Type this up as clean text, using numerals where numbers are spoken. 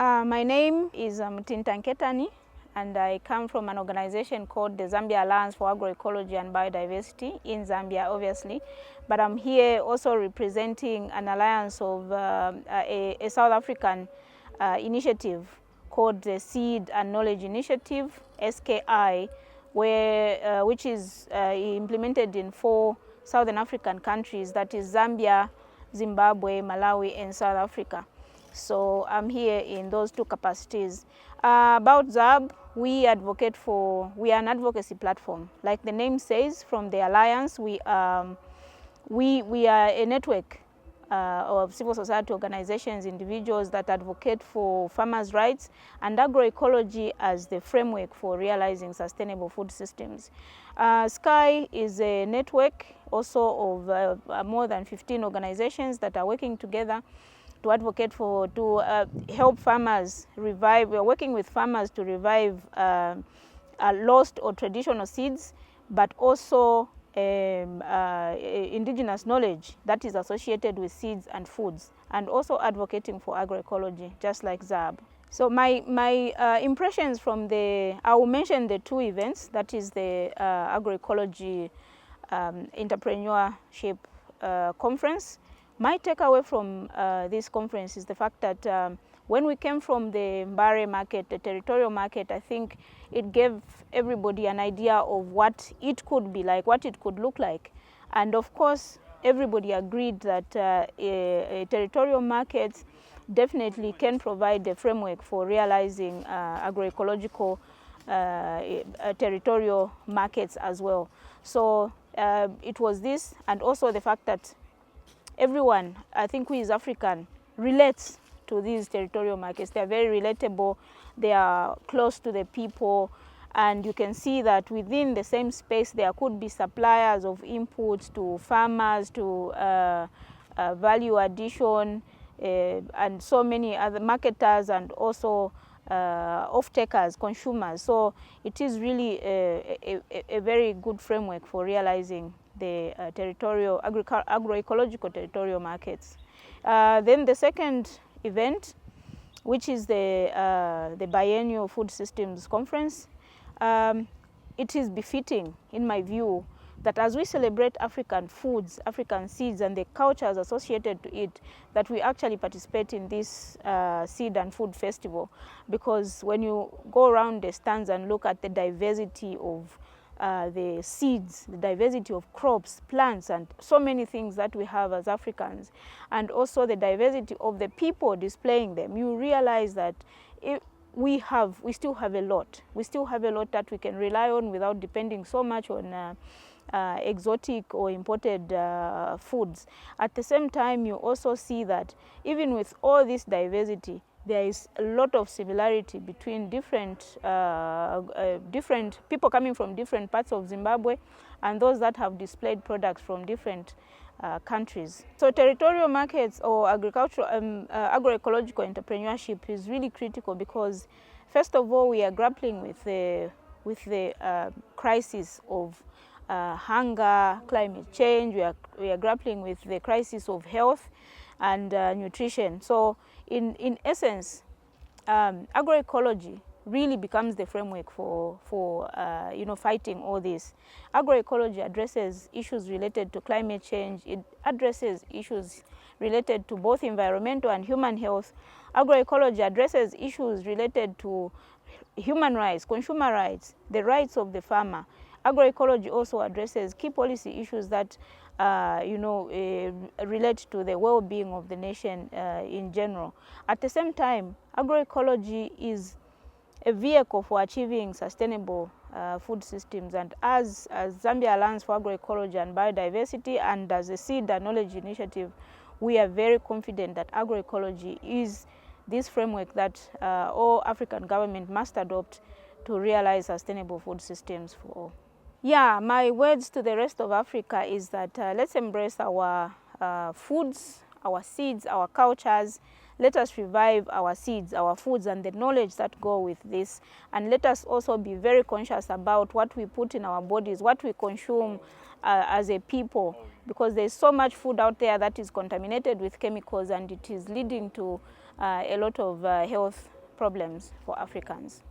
My name is Mutinta Nketani, and I come from an organization called the Zambia Alliance for Agroecology and Biodiversity in Zambia, obviously. But I'm here also representing an alliance of a South African initiative called the Seed and Knowledge Initiative, SKI, which is implemented in 4 Southern African countries, that is Zambia, Zimbabwe, Malawi, and South Africa. So I'm here in those 2 capacities. About ZAB, we are an advocacy platform. Like the name says, from the Alliance, we are a network of civil society organizations, individuals that advocate for farmers' rights and agroecology as the framework for realizing sustainable food systems. SKY is a network also of more than 15 organizations that are working together to advocate to help farmers revive. We are working with farmers to revive lost or traditional seeds, but also indigenous knowledge that is associated with seeds and foods, and also advocating for agroecology, just like ZAB. So my impressions from I will mention the 2 events, that is the Agroecology Entrepreneurship Conference. My takeaway from this conference is the fact that when we came from the Mbare market, the territorial market, I think it gave everybody an idea of what it could be like, what it could look like. And of course, everybody agreed that a territorial market definitely can provide the framework for realizing agroecological territorial markets as well. So it was this, and also the fact that everyone, I think who is African, relates to these territorial markets. They are very relatable, they are close to the people, and you can see that within the same space there could be suppliers of inputs to farmers, to value addition, and so many other marketers, and also off-takers, consumers. So it is really a very good framework for realizing the agroecological territorial markets. Then the second event, which is the Biennial Food Systems Conference, it is befitting, in my view, that as we celebrate African foods, African seeds, and the cultures associated to it, that we actually participate in this seed and food festival. Because when you go around the stands and look at the diversity of the seeds, the diversity of crops, plants, and so many things that we have as Africans, and also the diversity of the people displaying them, you realize that we still have a lot. We still have a lot that we can rely on without depending so much on exotic or imported foods. At the same time, you also see that even with all this diversity, there is a lot of similarity between different people coming from different parts of Zimbabwe and those that have displayed products from different countries. So territorial markets or agroecological entrepreneurship is really critical because, first of all, we are grappling with the crisis of hunger, climate change. We are grappling with the crisis of health and nutrition. So in essence, agroecology really becomes the framework for fighting all this. Agroecology addresses issues related to climate change. It addresses issues related to both environmental and human health. Agroecology addresses issues related to human rights, consumer rights, the rights of the farmer. Agroecology also addresses key policy issues that relate to the well-being of the nation in general. At the same time, agroecology is a vehicle for achieving sustainable food systems, and as Zambia Alliance for Agroecology and Biodiversity and as a Seed and Knowledge Initiative, we are very confident that agroecology is this framework that all African governments must adopt to realize sustainable food systems for all. Yeah, my words to the rest of Africa is that let's embrace our foods, our seeds, our cultures. Let us revive our seeds, our foods, and the knowledge that go with this. And let us also be very conscious about what we put in our bodies, what we consume as a people, because there's so much food out there that is contaminated with chemicals, and it is leading to a lot of health problems for Africans.